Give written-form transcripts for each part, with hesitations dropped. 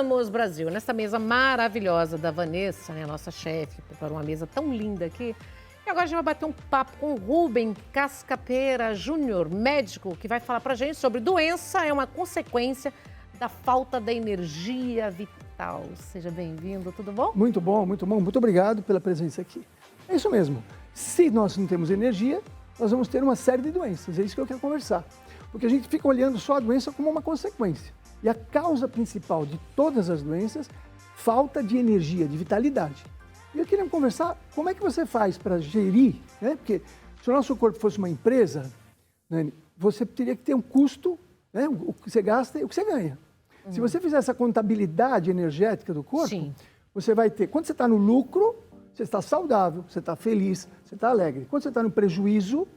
Voltamos, Brasil, nessa mesa maravilhosa da Vanessa, né, nossa chefe, que preparou uma mesa tão linda aqui. E agora a gente vai bater um papo com o Rubem Cascapeira Júnior, médico, que vai falar pra gente sobre doença é uma consequência da falta da energia vital. Seja bem-vindo, tudo bom? Muito bom, muito bom. Muito obrigado pela presença aqui. É isso mesmo. Se nós não temos energia, nós vamos ter uma série de doenças. É isso que eu quero conversar. Porque a gente fica olhando só a doença como uma consequência. E a causa principal de todas as doenças, falta de energia, de vitalidade. E eu queria conversar como é que você faz para gerir, né? Porque se o nosso corpo fosse uma empresa, né, você teria que ter um custo, né? O que você gasta e o que você ganha. Se você fizer essa contabilidade energética do corpo, Sim. você vai ter, quando você está no lucro, você está saudável, você está feliz, você está alegre. Quando você está no prejuízo,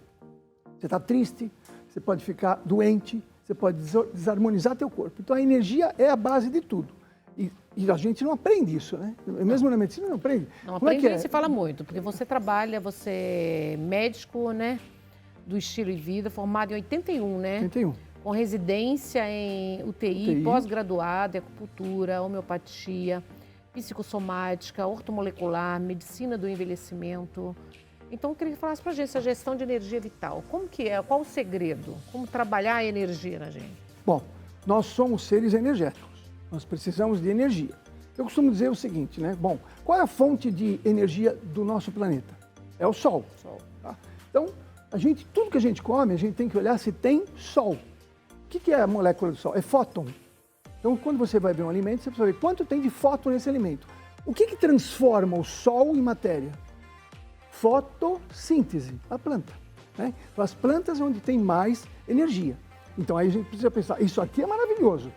você está triste, você pode ficar doente, você pode desarmonizar teu corpo. Então a energia é a base de tudo. E a gente não aprende isso, né? Mesmo na medicina não aprende. Não Como aprende, é que é? se fala muito, porque você trabalha, você é médico, né, do estilo e vida, formado em 81, né? 81. Com residência em UTI. Pós-graduado em acupuntura, homeopatia, psicossomática, ortomolecular, medicina do envelhecimento. Então, eu queria que falasse pra gente essa gestão de energia vital. Como que é? Qual o segredo? Como trabalhar a energia na gente? Bom, nós somos seres energéticos. Nós precisamos de energia. Eu costumo dizer o seguinte, né? Bom, qual é a fonte de energia do nosso planeta? É o Sol. Tá? Então, tudo que a gente come, a gente tem que olhar se tem Sol. O que é a molécula do Sol? É fóton. Então, quando você vai ver um alimento, você precisa ver quanto tem de fóton nesse alimento. O que transforma o Sol em matéria? Fotossíntese, a planta. Né? Então, as plantas é onde tem mais energia. Então, aí a gente precisa pensar, isso aqui é maravilhoso,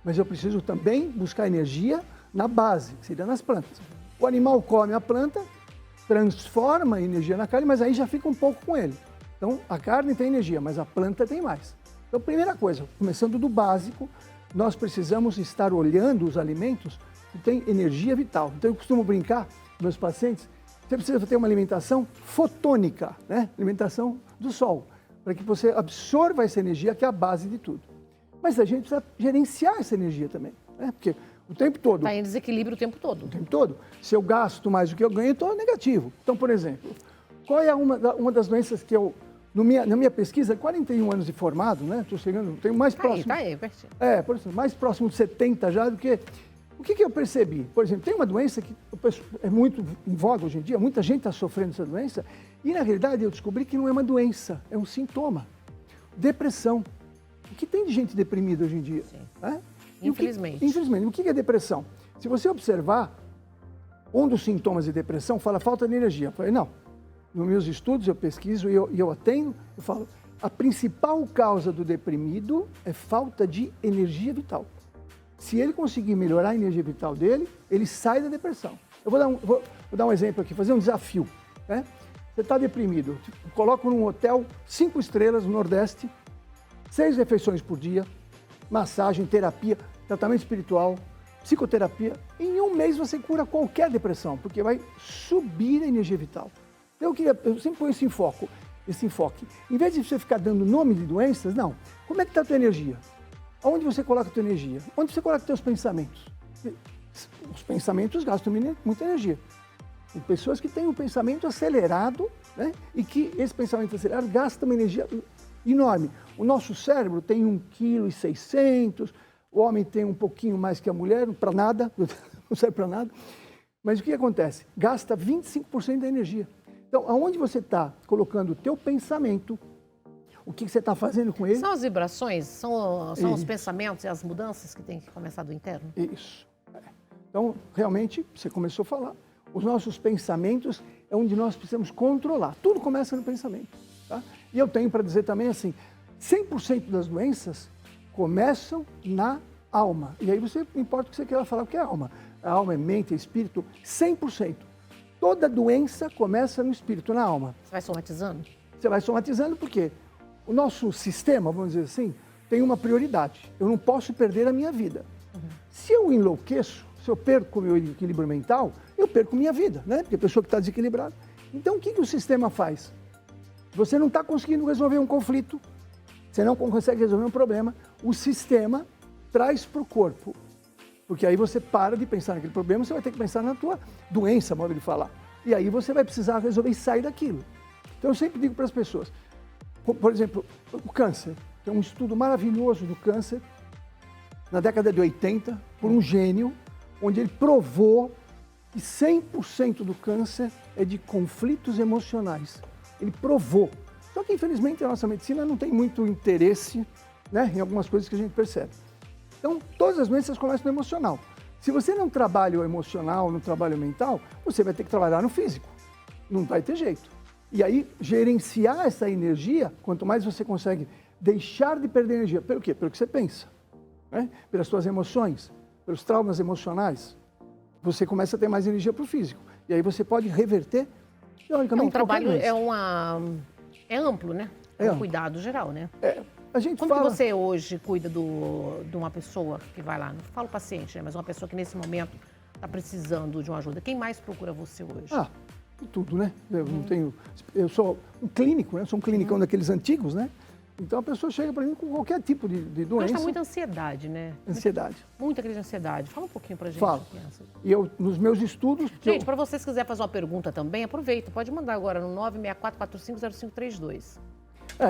mas eu preciso também buscar energia na base, que seria nas plantas. O animal come a planta, transforma a energia na carne, mas aí já fica um pouco com ele. Então, a carne tem energia, mas a planta tem mais. Então, primeira coisa, começando do básico, nós precisamos estar olhando os alimentos que têm energia vital. Então, eu costumo brincar com meus pacientes, você precisa ter uma alimentação fotônica, né? Alimentação do sol, para que você absorva essa energia, que é a base de tudo. Mas a gente precisa gerenciar essa energia também, né? Porque o tempo todo... Está em desequilíbrio o tempo todo. O tempo todo. Se eu gasto mais do que eu ganho, eu estou negativo. Então, por exemplo, qual é uma das doenças que eu... Na minha pesquisa, 41 anos de formado, né? Estou chegando, tenho mais próximo... Tá aí, pertinho. Por exemplo, mais próximo de 70 já do que... O que eu percebi? Por exemplo, tem uma doença que é muito em voga hoje em dia, muita gente está sofrendo dessa doença, e na realidade eu descobri que não é uma doença, é um sintoma. Depressão. O que tem de gente deprimida hoje em dia? Né? Infelizmente. Infelizmente. O que é depressão? Se você observar, um dos sintomas de depressão fala falta de energia. Eu falei, não. Nos meus estudos, eu pesquiso e eu atendo, eu falo, a principal causa do deprimido é falta de energia vital. Se ele conseguir melhorar a energia vital dele, ele sai da depressão. Eu vou dar um exemplo aqui, fazer um desafio. Né? Você está deprimido, coloca num hotel 5 estrelas no Nordeste, 6 refeições por dia, massagem, terapia, tratamento espiritual, psicoterapia. Em um mês você cura qualquer depressão, porque vai subir a energia vital. Eu sempre ponho esse enfoque. Em vez de você ficar dando nome de doenças, não. Como é que está a tua energia? Onde você coloca a tua energia? Onde você coloca os teus pensamentos? Os pensamentos gastam muita energia. Tem pessoas que têm um pensamento acelerado, né? E que esse pensamento acelerado gasta uma energia enorme. O nosso cérebro tem 1,6 kg, o homem tem um pouquinho mais que a mulher, para nada, não serve para nada. Mas o que acontece? Gasta 25% da energia. Então, aonde você está colocando o teu pensamento, o que você está fazendo com ele? São as vibrações, são os pensamentos e as mudanças que tem que começar do interno? Isso. Então, realmente, você começou a falar, os nossos pensamentos é onde nós precisamos controlar. Tudo começa no pensamento. Tá? E eu tenho para dizer também assim, 100% das doenças começam na alma. E aí você, não importa o que você queira falar, o que é alma. A alma é mente, é espírito, 100%. Toda doença começa no espírito, na alma. Você vai somatizando? Você vai somatizando porque o nosso sistema, vamos dizer assim, tem uma prioridade. Eu não posso perder a minha vida. Se eu enlouqueço, se eu perco o meu equilíbrio mental, eu perco minha vida, né? Porque a pessoa que está desequilibrada. Então, o que o sistema faz? Você não está conseguindo resolver um conflito, você não consegue resolver um problema, o sistema traz para o corpo Porque aí você para de pensar naquele problema, você vai ter que pensar na tua doença, modo de falar. E aí você vai precisar resolver e sair daquilo. Então eu sempre digo para as pessoas, por exemplo, o câncer. Tem um estudo maravilhoso do câncer, na década de 80, por um gênio, onde ele provou que 100% do câncer é de conflitos emocionais. Ele provou. Só que, infelizmente, a nossa medicina não tem muito interesse, né, em algumas coisas que a gente percebe. Então, todas as doenças começam no emocional. Se você não trabalha o emocional, não trabalha o mental, você vai ter que trabalhar no físico. Não vai ter jeito. E aí, gerenciar essa energia, quanto mais você consegue deixar de perder energia. Pelo quê? Pelo que você pensa, né? Pelas suas emoções, pelos traumas emocionais. Você começa a ter mais energia para o físico. E aí você pode reverter, teoricamente, o trabalho doença. é amplo, né? É um cuidado geral, né? A gente Como fala... que você hoje cuida de uma pessoa que vai lá? Não falo paciente, né? Mas uma pessoa que nesse momento está precisando de uma ajuda. Quem mais procura você hoje? Tudo, né? Eu sou um clínico, né? Sou um clinicão daqueles antigos, né? Então a pessoa chega para mim com qualquer tipo de doença. Hoje está muita ansiedade, né? Ansiedade. Muita crise de ansiedade. Fala um pouquinho para a gente. Falo. E eu, nos meus estudos... Gente, para vocês que quiserem fazer uma pergunta também, aproveita. Pode mandar agora no 964450532.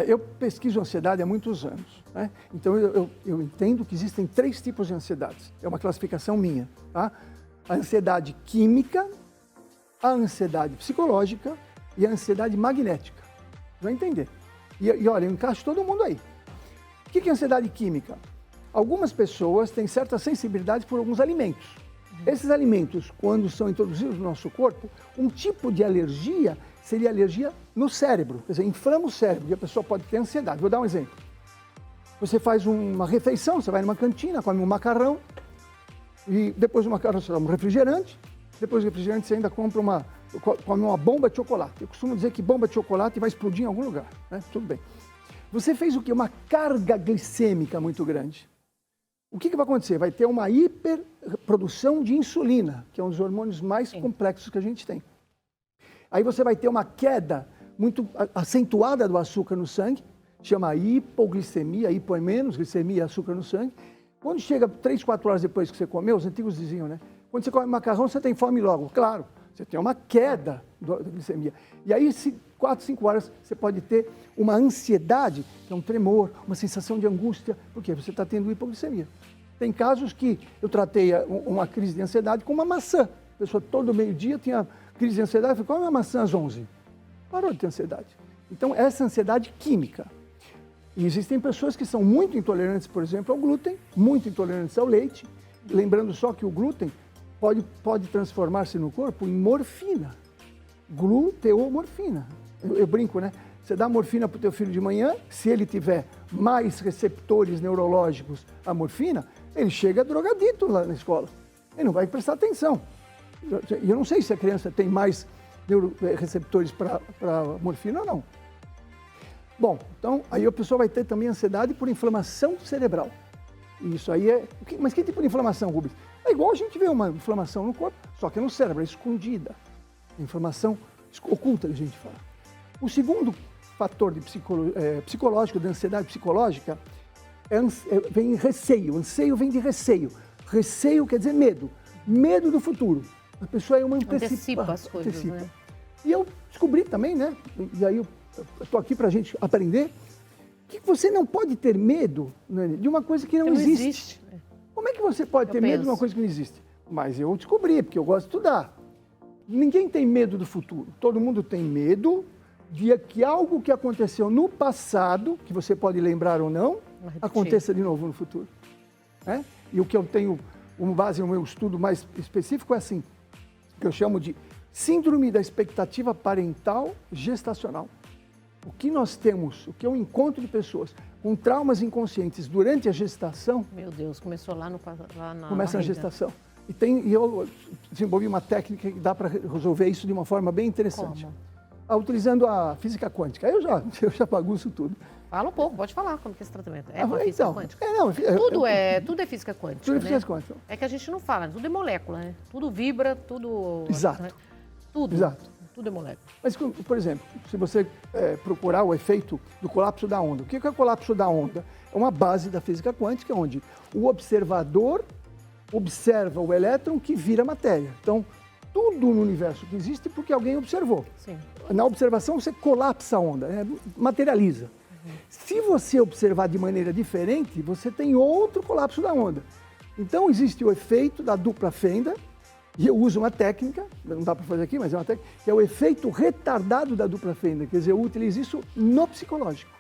Eu pesquiso ansiedade há muitos anos, né? Então eu entendo que existem 3 tipos de ansiedades. É uma classificação minha, tá? A ansiedade química, a ansiedade psicológica e a ansiedade magnética. Vai entender. E olha, eu encaixo todo mundo aí. O que é ansiedade química? Algumas pessoas têm certa sensibilidade por alguns alimentos. Esses alimentos, quando são introduzidos no nosso corpo, um tipo de alergia seria alergia no cérebro. Quer dizer, inflama o cérebro e a pessoa pode ter ansiedade. Vou dar um exemplo. Você faz uma refeição, você vai numa cantina, come um macarrão, e depois do macarrão você toma um refrigerante, depois do refrigerante você ainda come uma bomba de chocolate. Eu costumo dizer que bomba de chocolate vai explodir em algum lugar, né? Tudo bem. Você fez o quê? Uma carga glicêmica muito grande. O que vai acontecer? Vai ter uma hiperprodução de insulina, que é um dos hormônios mais complexos que a gente tem. Aí você vai ter uma queda muito acentuada do açúcar no sangue, chama hipoglicemia, hipo é menos, glicemia é açúcar no sangue. Quando chega 3, 4 horas depois que você comeu, os antigos diziam, né? Quando você come macarrão, você tem fome logo. Claro, você tem uma queda da glicemia. E aí, 4, 5 horas, você pode ter uma ansiedade, que é um tremor, uma sensação de angústia, porque você está tendo hipoglicemia. Tem casos que eu tratei uma crise de ansiedade com uma maçã. A pessoa todo meio-dia tinha crise de ansiedade, falei, come uma maçã às 11. Parou de ter ansiedade. Então, essa ansiedade química. E existem pessoas que são muito intolerantes, por exemplo, ao glúten, muito intolerantes ao leite. Lembrando só que o glúten pode transformar-se no corpo em morfina. Gluteomorfina. Eu brinco, né? Você dá morfina para o teu filho de manhã, se ele tiver mais receptores neurológicos à morfina, ele chega drogadito lá na escola. Ele não vai prestar atenção. E eu não sei se a criança tem mais receptores para morfina ou não. Bom, então aí a pessoa vai ter também ansiedade por inflamação cerebral. Isso aí é... Mas que tipo de inflamação, Rubens? É igual a gente vê uma inflamação no corpo, só que no cérebro, é escondida. Inflamação oculta, a gente fala. O segundo fator de psicológico, de ansiedade psicológica, vem receio. Anseio vem de receio. Receio quer dizer medo. Medo do futuro. A pessoa é uma antecipa as coisas, né? E eu descobri também, né? E aí eu estou aqui para a gente aprender que você não pode ter medo, né, de uma coisa que não existe. Como é que você pode ter medo de uma coisa que não existe? Mas eu descobri, porque eu gosto de estudar. Ninguém tem medo do futuro. Todo mundo tem medo de que algo que aconteceu no passado, que você pode lembrar ou não, aconteça de novo no futuro. Né? E o que eu tenho, uma base no meu estudo mais específico é assim, que eu chamo de síndrome da expectativa parental gestacional. O que nós temos, o que é um encontro de pessoas com traumas inconscientes durante a gestação... Meu Deus, começou lá na Começa na gestação. E eu desenvolvi uma técnica que dá para resolver isso de uma forma bem interessante. Como? Utilizando a física quântica. Aí eu já bagunço tudo. Fala um pouco, pode falar como que é esse tratamento. É uma física quântica? Tudo é física quântica, Tudo é né? física quântica. É que a gente não fala, tudo é molécula, né? Tudo vibra, tudo... Exato. Né? Tudo. Exato. Tudo é molécula. Mas, por exemplo, se você procurar o efeito do colapso da onda, o que é o colapso da onda? É uma base da física quântica, onde o observador observa o elétron que vira matéria. Então, tudo no universo que existe porque alguém observou. Sim. Na observação, você colapsa a onda, materializa. Se você observar de maneira diferente, você tem outro colapso da onda. Então, existe o efeito da dupla fenda, e eu uso uma técnica, não dá para fazer aqui, mas é uma técnica, que é o efeito retardado da dupla fenda. Quer dizer, eu utilizo isso no psicológico,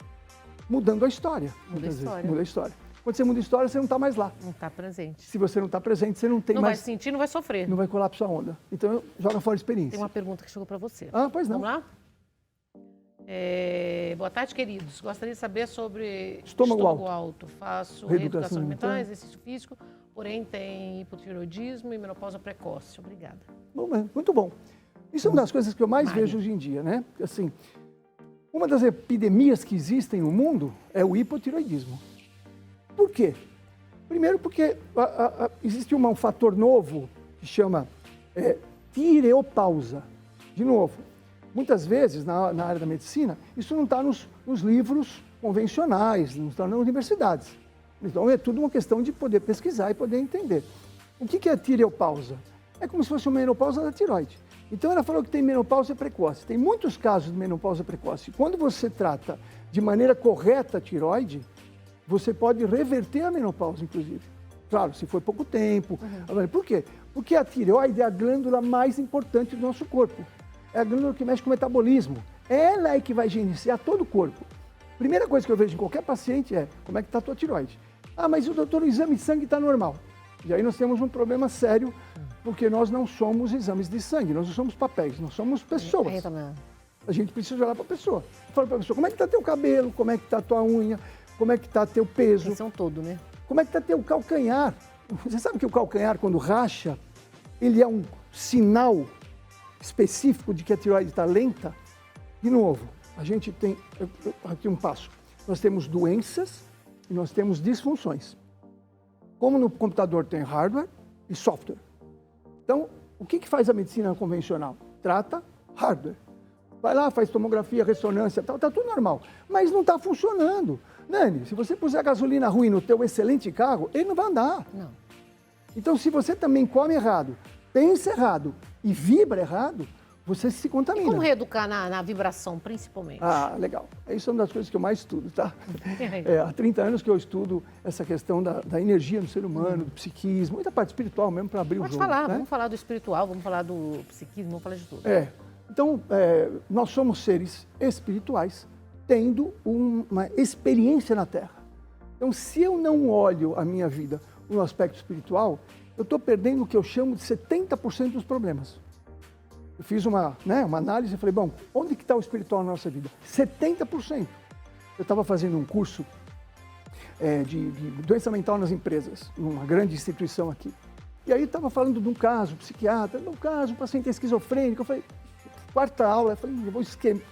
mudando a história. Muda a história. Muda a história. Quando você muda a história, você não está mais lá. Não está presente. Se você não está presente, você não tem Não mais... vai sentir, não vai sofrer. Não vai colapsar a onda. Então, joga fora a experiência. Tem uma pergunta que chegou para você. Ah, pois não. Vamos lá? Boa tarde, queridos. Gostaria de saber sobre Estômago alto. Faço Reeducação reeducação alimentar, alimentar. exercício físico, porém tem hipotireoidismo e menopausa precoce. Obrigada. Bom, muito bom. Isso é uma das coisas que eu mais Mário. vejo hoje em dia, né? Assim, uma das epidemias que existem no mundo é o hipotireoidismo. Por quê? Primeiro porque existe um fator novo que chama tireopausa. De novo, muitas vezes na área da medicina, isso não está nos livros convencionais, não está nas universidades. Então é tudo uma questão de poder pesquisar e poder entender. O que é a tireopausa? É como se fosse uma menopausa da tireoide. Então ela falou que tem menopausa precoce. Tem muitos casos de menopausa precoce. Quando você trata de maneira correta a tireoide, você pode reverter a menopausa, inclusive. Claro, se for pouco tempo. Agora, por quê? Porque a tireoide é a glândula mais importante do nosso corpo. É a glândula que mexe com o metabolismo. Ela é que vai gerenciar todo o corpo. Primeira coisa que eu vejo em qualquer paciente é como é que está a tua tireoide. Ah, mas o exame de sangue está normal. E aí nós temos um problema sério, porque nós não somos exames de sangue, nós não somos papéis, nós somos pessoas. A gente precisa olhar para a pessoa. Fala para a pessoa, como é que está teu cabelo, como é que está tua unha, como é que está teu peso. São todo, né? Como é que está teu calcanhar? Você sabe que o calcanhar, quando racha, ele é um sinal específico de que a tireoide está lenta? De novo, a gente tem aqui um passo. Nós temos doenças e nós temos disfunções. Como no computador tem hardware e software. Então, o que faz a medicina convencional? Trata hardware. Vai lá, faz tomografia, ressonância, tal, tá tudo normal. Mas não está funcionando. Nani, se você puser gasolina ruim no teu excelente carro, ele não vai andar. Não. Então, se você também come errado, pensa errado e vibra errado, você se contamina. E como reeducar na vibração, principalmente? Ah, legal. Isso é uma das coisas que eu mais estudo, tá? Há 30 anos que eu estudo essa questão da energia no ser humano, do psiquismo, muita parte espiritual mesmo para abrir o jogo. Pode falar, né? vamos falar do espiritual, vamos falar do psiquismo, vamos falar de tudo. Então, nós somos seres espirituais tendo uma experiência na Terra. Então, se eu não olho a minha vida no aspecto espiritual, eu estou perdendo o que eu chamo de 70% dos problemas. Eu fiz uma análise e falei, bom, onde que está o espiritual na nossa vida? 70%. Eu estava fazendo um curso de doença mental nas empresas, numa grande instituição aqui. E aí estava falando de um caso, psiquiatra, de um caso, paciente esquizofrênico. Eu falei, quarta aula, eu falei, eu vou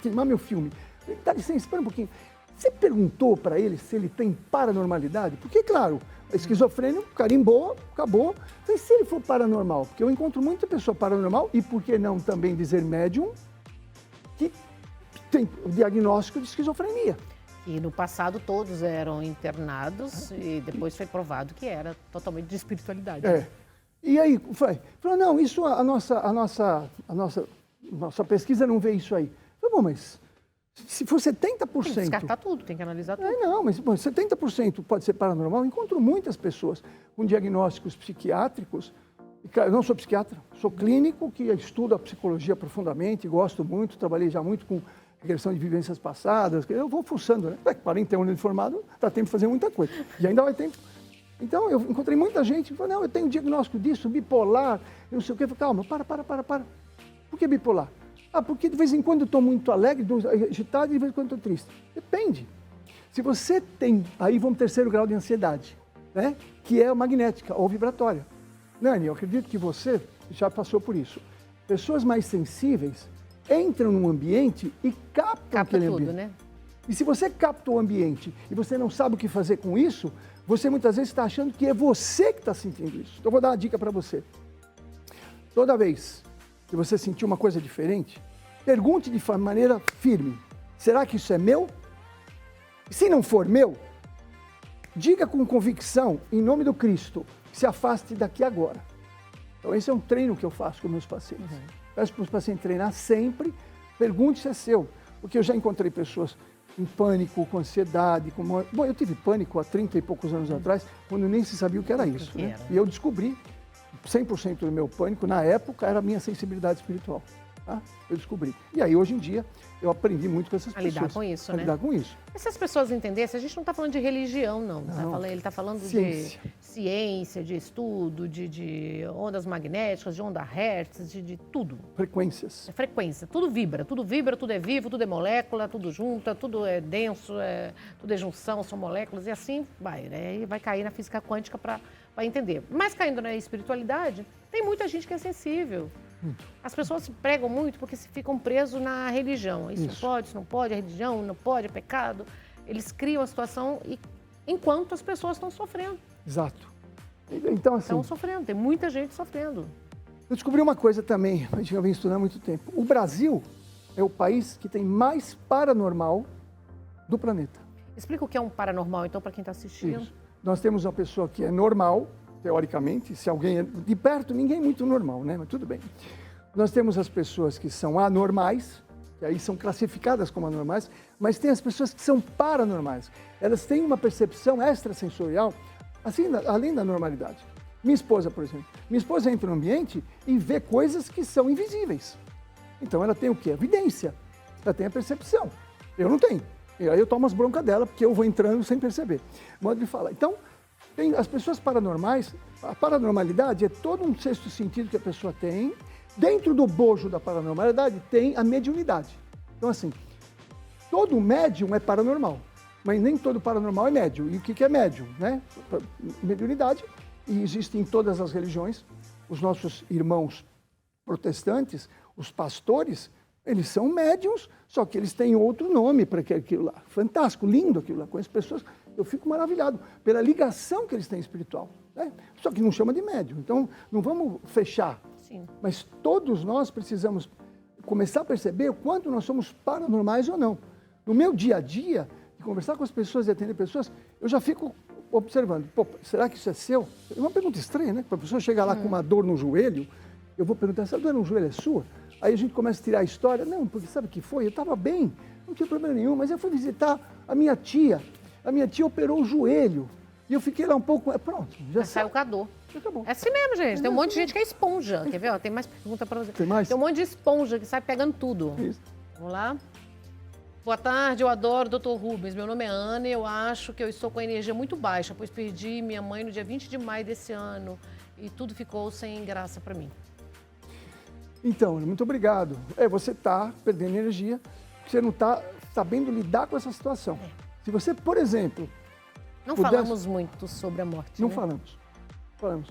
queimar meu filme. Eu falei, dá licença, espera um pouquinho. Você perguntou para ele se ele tem paranormalidade? Porque, claro, esquizofrênico, carimbou, acabou. Mas se ele for paranormal? Porque eu encontro muita pessoa paranormal, e por que não também dizer médium, que tem o diagnóstico de esquizofrenia. E no passado todos eram internados e depois foi provado que era totalmente de espiritualidade. E aí, falou, não, isso a nossa pesquisa não vê isso aí. Eu falei, bom, mas se for 70%... Tem que descartar tudo, tem que analisar tudo. Não, mas 70% pode ser paranormal. Eu encontro muitas pessoas com diagnósticos psiquiátricos. Eu não sou psiquiatra, sou clínico que estudo a psicologia profundamente, gosto muito, trabalhei já muito com regressão de vivências passadas. Eu vou fuçando, né? 41 anos de formado, dá tempo de fazer muita coisa. E ainda vai tempo. Então, eu encontrei muita gente que falou, não, eu tenho diagnóstico disso, bipolar, eu não sei o quê. Eu falei, calma, para. Por que bipolar? Ah, porque de vez em quando eu estou muito alegre, agitado, e de vez em quando estou triste. Depende. Se você tem, aí vamos terceiro grau de ansiedade, né? Que é a magnética ou vibratória. Nani, eu acredito que você já passou por isso. Pessoas mais sensíveis entram num ambiente e captam aquele tudo, ambiente. Né? E se você capta o ambiente e você não sabe o que fazer com isso, você muitas vezes está achando que é você que está sentindo isso. Então, eu vou dar uma dica para você. Toda vez que você sentir uma coisa diferente, pergunte de maneira firme, será que isso é meu? Se não for meu, diga com convicção, em nome do Cristo, se afaste daqui agora. Então, esse é um treino que eu faço com meus pacientes. Peço para os pacientes treinar sempre, pergunte se é seu. Porque eu já encontrei pessoas em pânico, com ansiedade. Bom, eu tive pânico há 30 e poucos anos atrás, quando nem se sabia o que era isso. Né? E eu descobri 100% do meu pânico, na época, era a minha sensibilidade espiritual. Tá? Eu descobri. E aí, hoje em dia, eu aprendi muito com essas pessoas. A lidar com isso, né? Lidar com isso. E se as pessoas entendessem, a gente não está falando de religião, não. Ele está falando Ciência. De ciência, de estudo, de ondas magnéticas, de onda Hertz, de tudo. Frequências. É frequência. Tudo vibra, tudo é vivo, tudo é molécula, tudo junta, tudo é denso, tudo é junção, são moléculas, e assim vai, né? E vai cair na física quântica para entender. Mas caindo na espiritualidade, tem muita gente que é sensível. As pessoas se pregam muito porque se ficam presos na religião. Isso não pode, a religião não pode, é pecado. Eles criam a situação enquanto as pessoas estão sofrendo. Exato. Então, assim... Estão sofrendo, tem muita gente sofrendo. Eu descobri uma coisa também, a gente já vem estudando há muito tempo. O Brasil é o país que tem mais paranormal do planeta. Explica o que é um paranormal, então, para quem está assistindo. Isso. Nós temos uma pessoa que é normal, teoricamente, se alguém é de perto, ninguém é muito normal, né? Mas tudo bem. Nós temos as pessoas que são anormais, que aí são classificadas como anormais, mas tem as pessoas que são paranormais. Elas têm uma percepção extrasensorial, assim, além da normalidade. Minha esposa, por exemplo. Minha esposa entra no ambiente e vê coisas que são invisíveis. Então ela tem o quê? Evidência. Ela tem a percepção. Eu não tenho. E aí eu tomo as broncas dela, porque eu vou entrando sem perceber. Modo de falar. Então, as pessoas paranormais, a paranormalidade é todo um sexto sentido que a pessoa tem. Dentro do bojo da paranormalidade tem a mediunidade. Então, assim, todo médium é paranormal, mas nem todo paranormal é médium. E o que é médium? Né? Mediunidade, e existe em todas as religiões. Os nossos irmãos protestantes, os pastores, eles são médiums, só que eles têm outro nome para aquilo lá. Fantástico, lindo aquilo lá. Conheço pessoas, eu fico maravilhado pela ligação que eles têm espiritual. Né? Só que não chama de médium. Então, não vamos fechar. Sim. Mas todos nós precisamos começar a perceber o quanto nós somos paranormais ou não. No meu dia a dia, de conversar com as pessoas e atender pessoas, eu já fico observando. Pô, será que isso é seu? É uma pergunta estranha, né? Para a pessoa chegar lá com uma dor no joelho, eu vou perguntar, essa dor no joelho é sua? Aí a gente começa a tirar a história. Não, porque sabe o que foi? Eu estava bem, não tinha problema nenhum, mas eu fui visitar a minha tia. A minha tia operou o joelho. E eu fiquei lá um pouco... Pronto, já saiu com a dor. Acabou. É assim mesmo, gente. Tem um monte de gente que é esponja. Quer ver? Ó, tem mais pergunta para você. Tem mais? Tem um monte de esponja que sai pegando tudo. Isso. Vamos lá? Boa tarde, eu adoro o Dr. Rubens. Meu nome é Ana e eu acho que eu estou com a energia muito baixa, pois perdi minha mãe no dia 20 de maio desse ano e tudo ficou sem graça para mim. Então, muito obrigado. Você está perdendo energia, você não está sabendo lidar com essa situação. Se você, por exemplo... Não falamos muito sobre a morte, Não né? falamos.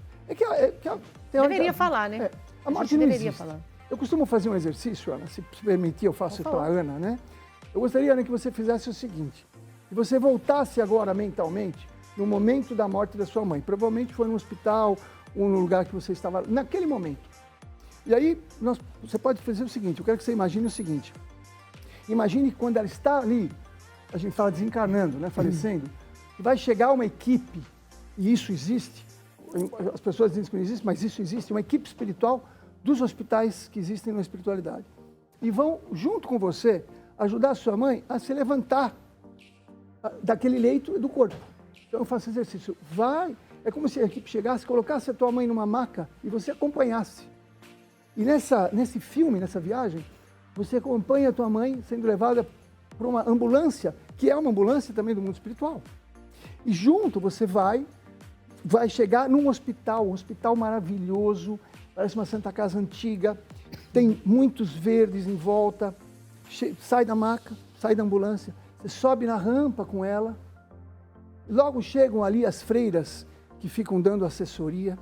Deveria falar, né? A morte não deveria existe. falar. Eu costumo fazer um exercício, Ana, se permitir, eu faço para a Ana, né? Eu gostaria, Ana, que você fizesse o seguinte, que você voltasse agora mentalmente no momento da morte da sua mãe. Provavelmente foi no hospital ou no lugar que você estava, naquele momento. E aí, você pode fazer o seguinte, eu quero que você imagine o seguinte. Imagine quando ela está ali, a gente fala desencarnando, né, falecendo, e vai chegar uma equipe, e isso existe, as pessoas dizem que não existe, mas isso existe, uma equipe espiritual dos hospitais que existem na espiritualidade. E vão, junto com você, ajudar a sua mãe a se levantar daquele leito do corpo. Então eu faço exercício. É como se a equipe chegasse, colocasse a tua mãe numa maca e você acompanhasse. E nesse filme, nessa viagem, você acompanha a tua mãe sendo levada por uma ambulância, que é uma ambulância também do mundo espiritual. E junto você vai chegar num hospital, um hospital maravilhoso, parece uma Santa Casa antiga, tem muitos verdes em volta, sai da maca, sai da ambulância, você sobe na rampa com ela, logo chegam ali as freiras que ficam dando assessoria,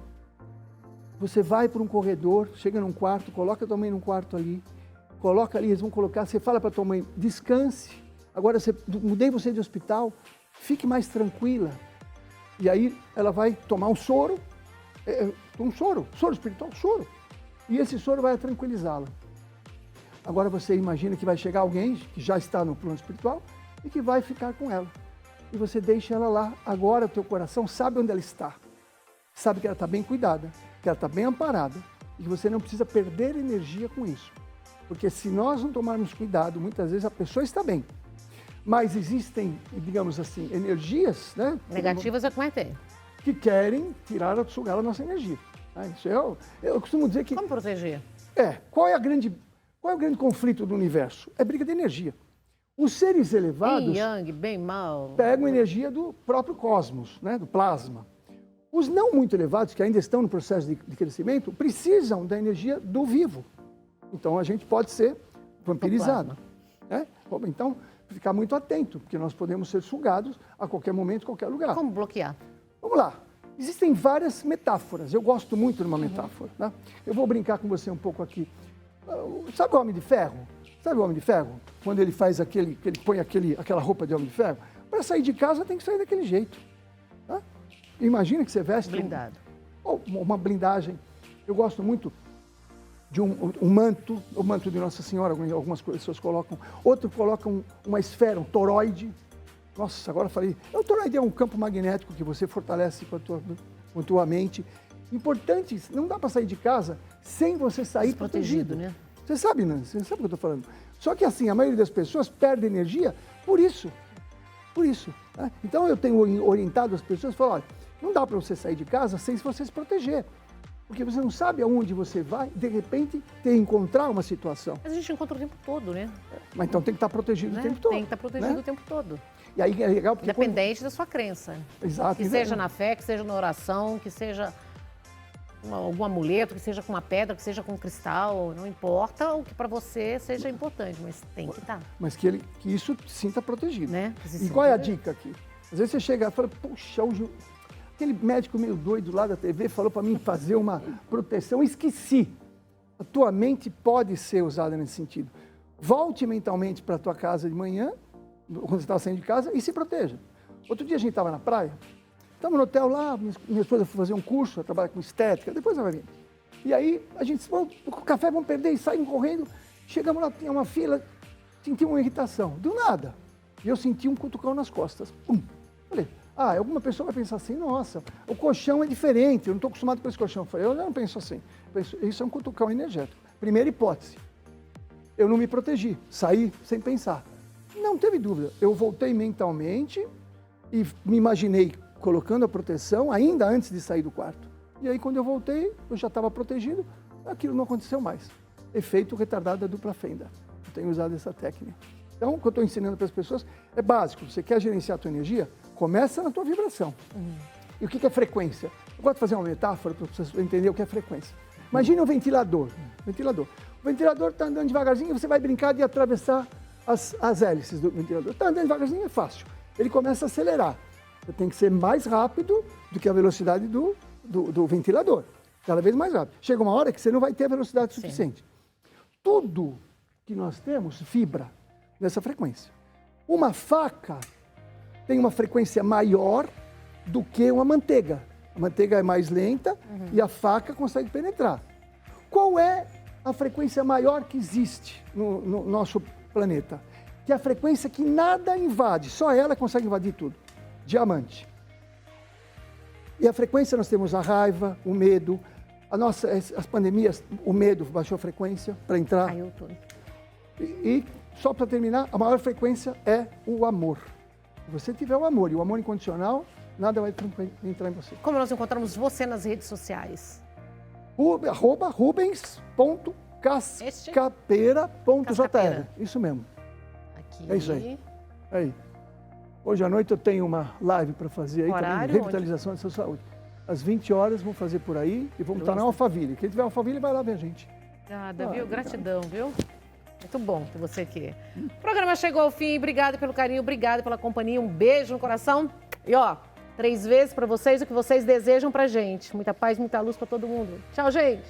você vai para um corredor, chega num quarto, coloca a tua mãe num quarto ali, coloca ali, eles vão colocar, você fala para a tua mãe, descanse, agora mudei você de hospital, fique mais tranquila. E aí ela vai tomar um soro espiritual, soro. E esse soro vai tranquilizá-la. Agora você imagina que vai chegar alguém que já está no plano espiritual e que vai ficar com ela. E você deixa ela lá. Agora o teu coração sabe onde ela está. sabe que ela está bem cuidada, que ela está bem amparada e que você não precisa perder energia com isso. Porque se nós não tomarmos cuidado, muitas vezes a pessoa está bem, mas existem, digamos assim, energias, né? Negativas é como é que tem. Que querem tirar, sugar a nossa energia. Isso eu costumo dizer que... Como proteger? Qual é o grande conflito do universo? É briga de energia. Os seres elevados Yin, yang, bem, mal. pegam energia do próprio cosmos, né? Do plasma. Os não muito elevados, que ainda estão no processo de crescimento, precisam da energia do vivo. Então, a gente pode ser vampirizado. Né? Então, ficar muito atento, porque nós podemos ser sugados a qualquer momento, em qualquer lugar. Como bloquear? Vamos lá. Existem várias metáforas. Eu gosto muito de uma metáfora. Né? Eu vou brincar com você um pouco aqui. Sabe o Homem de Ferro? Sabe o Homem de Ferro? Quando ele faz ele põe aquela roupa de Homem de Ferro. Para sair de casa, tem que sair daquele jeito. Tá? Imagina que você veste... Blindado. Uma blindagem. Eu gosto muito de um manto, o manto de Nossa Senhora, algumas pessoas colocam. Outros colocam uma esfera, um toroide. Nossa, agora falei. O toroide é um campo magnético que você fortalece com a tua mente. Importante, não dá para sair de casa sem você sair protegido. Né? Você sabe, né? Você sabe o que eu estou falando. Só que assim, a maioria das pessoas perde energia por isso. Por isso. Né? Então eu tenho orientado as pessoas, falo, olha, não dá para você sair de casa sem você se proteger. Porque você não sabe aonde você vai, de repente, encontrar uma situação. Mas a gente encontra o tempo todo, né? Mas então tem que estar protegido o tempo todo. Tem que estar protegido né? o tempo todo. E aí é legal porque... Independente da sua crença. Exato. Que seja na fé, que seja na oração, que seja algum amuleto, que seja com uma pedra, que seja com um cristal. Não importa o que para você seja importante, mas tem que estar. Mas que isso sinta protegido. Né? E qual é a dica aqui? Às vezes você chega e fala, puxa, aquele médico meio doido lá da TV falou para mim fazer uma proteção, esqueci. A tua mente pode ser usada nesse sentido. Volte mentalmente para a tua casa de manhã, quando você está saindo de casa, e se proteja. Outro dia a gente estava na praia, estamos no hotel lá, minha esposa foi fazer um curso, ela trabalha com estética, depois ela vai vir. E aí a gente disse, o café vamos perder, e saímos correndo, chegamos lá, tinha uma fila, senti uma irritação, do nada. E eu senti um cutucão nas costas. Pum! Falei, alguma pessoa vai pensar assim, nossa, o colchão é diferente, eu não estou acostumado com esse colchão. Eu falei, eu não penso assim. Isso é um cutucão energético. Primeira hipótese, eu não me protegi, saí sem pensar. Não teve dúvida, eu voltei mentalmente e me imaginei colocando a proteção ainda antes de sair do quarto. E aí quando eu voltei, eu já estava protegido, aquilo não aconteceu mais. Efeito retardado da dupla fenda. Eu tenho usado essa técnica. Então, o que eu estou ensinando para as pessoas é básico. Você quer gerenciar a tua energia? Começa na tua vibração. E o que é frequência? Eu gosto de fazer uma metáfora para vocês entenderem o que é frequência. Imagine um ventilador. O ventilador está andando devagarzinho e você vai brincar de atravessar as hélices do ventilador. Está andando devagarzinho, é fácil. Ele começa a acelerar. Você tem que ser mais rápido do que a velocidade do ventilador. Cada vez mais rápido. Chega uma hora que você não vai ter a velocidade suficiente. Tudo que nós temos vibra nessa frequência. Uma faca tem uma frequência maior do que uma manteiga. A manteiga é mais lenta e a faca consegue penetrar. Qual é a frequência maior que existe no nosso planeta? Que é a frequência que nada invade, só ela consegue invadir tudo. Diamante. E a frequência nós temos a raiva, o medo, as pandemias, o medo baixou a frequência para entrar. Caiu tudo. E só para terminar, a maior frequência é o amor. Se você tiver o amor e o amor incondicional, nada vai entrar em você. Como nós encontramos você nas redes sociais? @rubens.cascapeira.jr. Isso mesmo. Aqui. É isso aí. Hoje à noite eu tenho uma live para fazer aí, também, revitalização da sua saúde. Às 20 horas vamos fazer por aí e vamos estar na Alphaville. Quem tiver Alphaville vai lá ver a gente. Obrigada, viu? Gratidão, viu? Muito bom ter você aqui. O programa chegou ao fim. Obrigada pelo carinho, obrigada pela companhia. Um beijo no coração. E 3 vezes para vocês o que vocês desejam pra gente. Muita paz, muita luz para todo mundo. Tchau, gente.